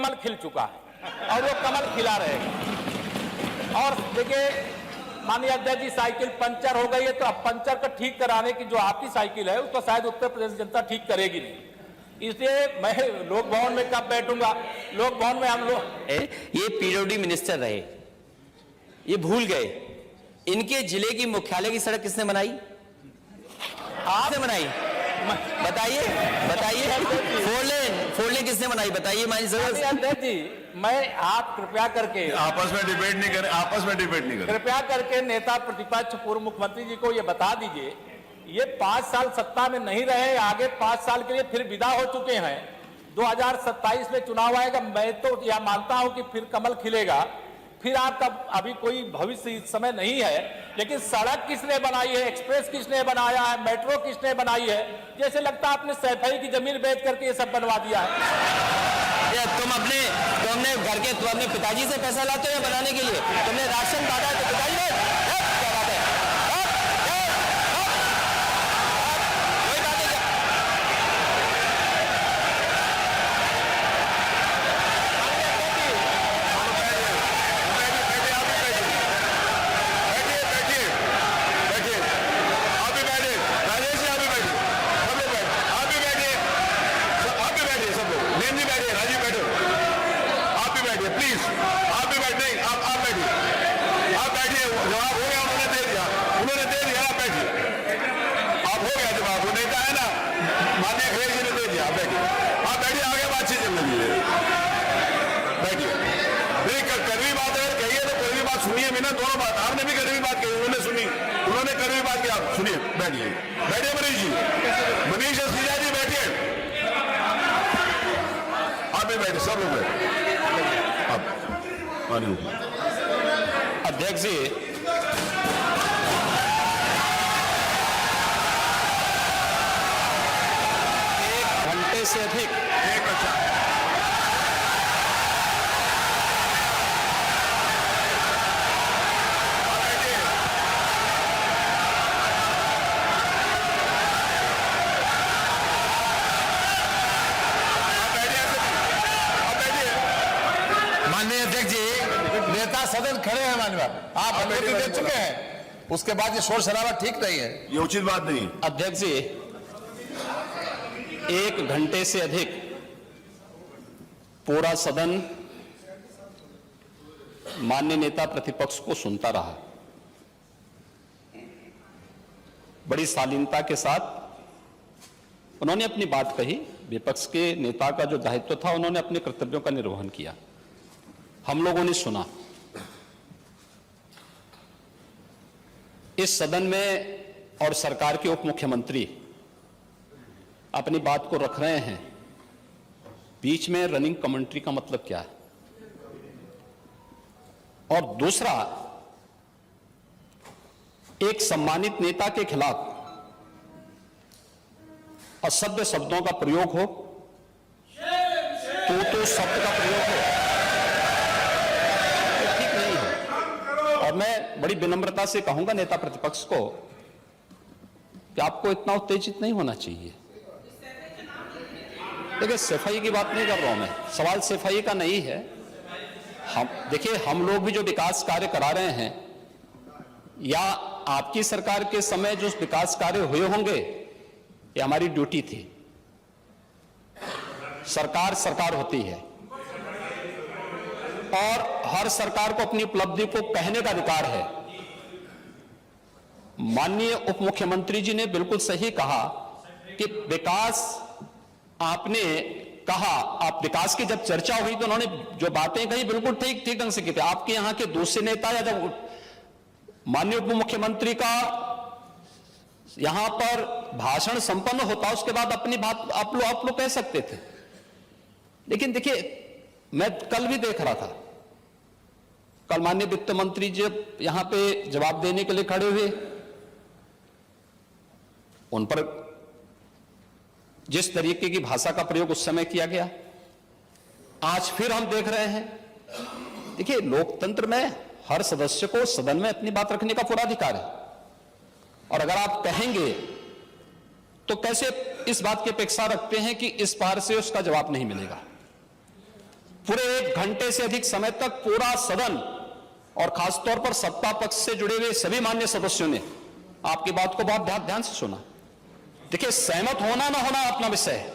कमल खिल चुका है और वो कमल खिला रहेगा। और देखिए माननीय अध्यक्ष जी, साइकिल पंचर हो गई है तो अब पंचर को ठीक कराने की जो आपकी साइकिल है उसको शायद उत्तर प्रदेश जनता ठीक करेगी नहीं। इसलिए मैं लोक भवन में कब बैठूंगा, लोक भवन में हम लोग ये पीडब्ल्यूडी मिनिस्टर रहे, ये भूल गए इनके जिले की मुख्यालय की सड़क किसने बनाई? आपने बनाई? बताइए बताइए। फोर लेन किसने बनाई बताइए? अध्यक्ष जी, मैं आप कृपया करके आपस में डिबेट नहीं करें, आपस में डिबेट नहीं करें। कृपया करके नेता प्रतिपक्ष पूर्व मुख्यमंत्री जी को ये बता दीजिए, ये 5 साल सत्ता में नहीं रहे, आगे 5 साल के लिए फिर विदा हो चुके हैं। 2027 में चुनाव आएगा, मैं तो यह मानता हूं कि फिर कमल खिलेगा, फिर आपका अभी कोई भविष्य इस समय नहीं है। लेकिन सड़क किसने बनाई है, एक्सप्रेस किसने बनाया है, मेट्रो किसने बनाई है? जैसे लगता है आपने सैफई की जमीन बेच करके ये सब बनवा दिया है। तुम अपने घर के तुम अपने पिताजी से पैसा लाते हो बनाने के लिए? तुमने राशन बांटा तो पिताजी ने? क्या बात है? कोई बात नहीं। दोनों बात आपने भी कड़वी बात कही, उन्होंने सुनी, उन्होंने कड़वी बात की, आप सुनिए। बैठिए बैठिए मनीष जी, मनीष सिंह जी बैठिए, आप भी बैठे, सब लोग बैठे। अध्यक्ष जी, एक घंटे से अधिक सदन खड़े हैं माननीय, आप अनुमति दे चुके हैं, उसके बाद ये शोर शराबा ठीक नहीं है, ये उचित बात नहीं। अध्यक्ष जी, 1 घंटे से अधिक पूरा सदन माननीय नेता प्रतिपक्ष को सुनता रहा। बड़ी शालीनता के साथ उन्होंने अपनी बात कही। विपक्ष के नेता का जो दायित्व था, उन्होंने अपने कर्तव्यों का निर्वहन किया, हम लोगों ने सुना। इस सदन में और सरकार के उप मुख्यमंत्री अपनी बात को रख रहे हैं, बीच में रनिंग कमेंट्री का मतलब क्या है? और दूसरा, एक सम्मानित नेता के खिलाफ असभ्य शब्दों का प्रयोग हो, तो शब्द का प्रयोग हो, तो ठीक नहीं है। और मैं बड़ी विनम्रता से कहूंगा नेता प्रतिपक्ष को कि आपको इतना उत्तेजित नहीं होना चाहिए। देखिए, सफाई की बात नहीं कर रहा हूं मैं, सवाल सफाई का नहीं है। देखिए, हम लोग भी जो विकास कार्य करा रहे हैं, या आपकी सरकार के समय जो विकास कार्य हुए होंगे, ये हमारी ड्यूटी थी। सरकार सरकार होती है और हर सरकार को अपनी उपलब्धि को कहने का अधिकार है। माननीय उप मुख्यमंत्री जी ने बिल्कुल सही कहा कि विकास, आपने कहा, आप विकास की जब चर्चा हुई तो उन्होंने जो बातें कही बिल्कुल ठीक ढंग से की थी। आपके यहां के दूसरे नेता या जब माननीय उप मुख्यमंत्री का यहां पर भाषण संपन्न होता, उसके बाद अपनी बात आप लोग कह सकते थे। लेकिन देखिए, मैं कल भी देख रहा था, कल माननीय वित्त मंत्री जब यहां पे जवाब देने के लिए खड़े हुए, उन पर जिस तरीके की भाषा का प्रयोग उस समय किया गया, आज फिर हम देख रहे हैं। देखिए, लोकतंत्र में हर सदस्य को सदन में अपनी बात रखने का पूरा अधिकार है, और अगर आप कहेंगे तो कैसे इस बात की अपेक्षा रखते हैं कि इस पार से उसका जवाब नहीं मिलेगा? पूरे 1 घंटे से अधिक समय तक पूरा सदन और खासतौर पर सत्ता पक्ष से जुड़े हुए सभी मान्य सदस्यों ने आपकी बात को बहुत ध्यान से सुना। देखिए, सहमत होना ना होना अपना विषय है,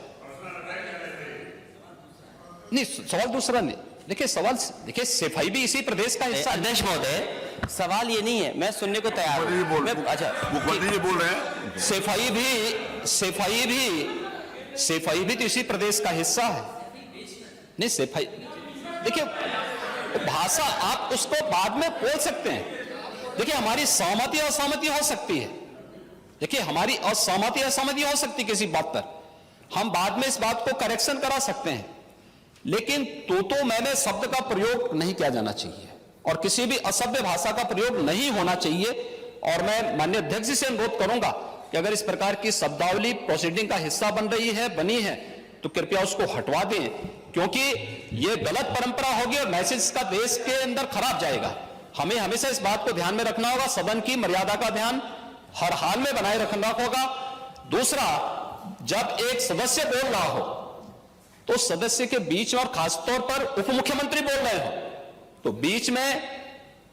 नहीं सवाल दूसरा नहीं। देखिए सवाल, देखिए सफाई भी इसी प्रदेश का हिस्सा है। अध्यक्ष महोदय, सवाल ये नहीं है, मैं सुनने को तैयार हूं। अच्छा, मुख्यमंत्री जी बोल रहे हैं, सफाई भी तो इसी प्रदेश का हिस्सा है। नहीं सफाई, देखिए भाषा आप उसको बाद में बोल सकते हैं। देखिए हमारी सहमति असहमति हो सकती है, देखिए हमारी असहमति असहमति हो सकती है किसी बात पर, हम बाद में इस बात को करेक्शन करा सकते हैं, लेकिन तो मैंने शब्द का प्रयोग नहीं किया जाना चाहिए और किसी भी असभ्य भाषा का प्रयोग नहीं होना चाहिए। और मैं माननीय अध्यक्ष जी से अनुरोध करूंगा कि अगर इस प्रकार की शब्दावली प्रोसीडिंग का हिस्सा बनी है तो कृपया उसको हटवा दें, क्योंकि यह गलत परंपरा होगी और मैसेज का देश के अंदर खराब जाएगा। हमें हमेशा इस बात को ध्यान में रखना होगा, सदन की मर्यादा का ध्यान हर हाल में बनाए रखना होगा। दूसरा, जब एक सदस्य बोल रहा हो तो सदस्य के बीच में, और खासतौर पर उप मुख्यमंत्री बोल रहे हो, तो बीच में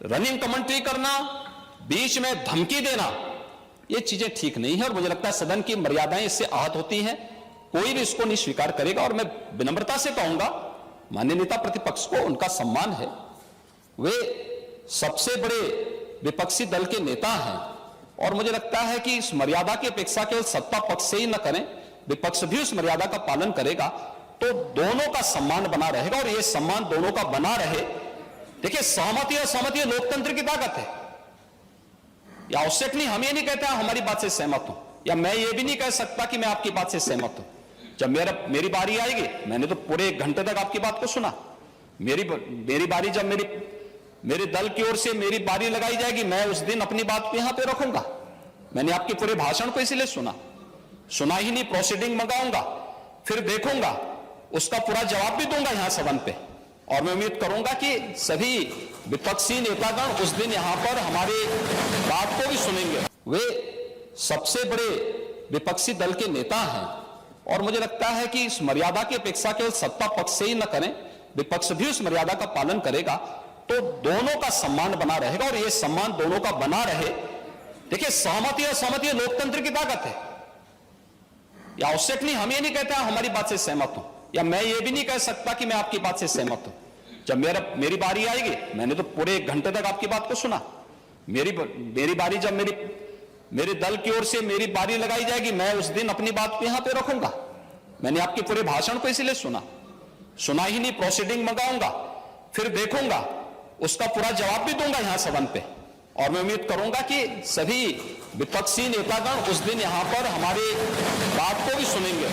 रनिंग कमेंट्री करना, बीच में धमकी देना, ये चीजें ठीक नहीं है और मुझे लगता है सदन की मर्यादाएं इससे आहत होती हैं। कोई भी इसको नहीं स्वीकार करेगा और मैं विनम्रता से कहूंगा माननीय नेता प्रतिपक्ष को, उनका सम्मान है, वे सबसे बड़े विपक्षी दल के नेता हैं और मुझे लगता है कि इस मर्यादा की अपेक्षा केवल सत्ता पक्ष से ही न करें, विपक्ष भी उस मर्यादा का पालन करेगा तो दोनों का सम्मान बना रहेगा और यह सम्मान दोनों का बना रहे। देखिए सहमति और सहमति लोकतंत्र की ताकत है, या आवश्यक नहीं, हम ये नहीं कहते हमारी बात से सहमत हूं, या मैं ये भी नहीं कह सकता कि मैं आपकी बात से सहमत हूं। जब मेरी बारी आएगी, मैंने तो पूरे 1 घंटे तक आपकी बात को सुना, मेरी बारी जब मेरे दल की ओर से मेरी बारी लगाई जाएगी, मैं उस दिन अपनी बात को यहां पे रखूंगा। मैंने आपके पूरे भाषण को इसलिए सुना ही नहीं, प्रोसीडिंग मंगाऊंगा, फिर देखूंगा, उसका पूरा जवाब भी दूंगा यहां सदन पे, और मैं उम्मीद करूंगा कि सभी विपक्षी नेतागण उस दिन यहां पर हमारी बात को भी सुनेंगे। वे सबसे बड़े विपक्षी दल के नेता हैं और मुझे लगता है कि इस मर्यादा की अपेक्षा केवल सत्ता पक्ष से ही न करें, विपक्ष भी उस मर्यादा का पालन करेगा तो दोनों का सम्मान बना रहेगा और यह सम्मान दोनों का बना रहे। देखिए सहमति और सहमति लोकतंत्र की ताकत है, या आवश्यक नहीं, हम ये नहीं कहते हमारी बात से सहमत हूं, या मैं ये भी नहीं कह सकता कि मैं आपकी बात से सहमत हूं। जब मेरी बारी आएगी, मैंने तो पूरे 1 घंटे तक आपकी बात को सुना, मेरी बारी जब मेरे दल की ओर से मेरी बारी लगाई जाएगी, मैं उस दिन अपनी बात को यहां पे रखूंगा। मैंने आपके पूरे भाषण को इसलिए सुना ही नहीं, प्रोसीडिंग मंगाऊंगा, फिर देखूंगा, उसका पूरा जवाब भी दूंगा यहां सदन पे, और मैं उम्मीद करूंगा कि सभी विपक्षी नेतागण उस दिन यहां पर हमारी बात को भी सुनेंगे।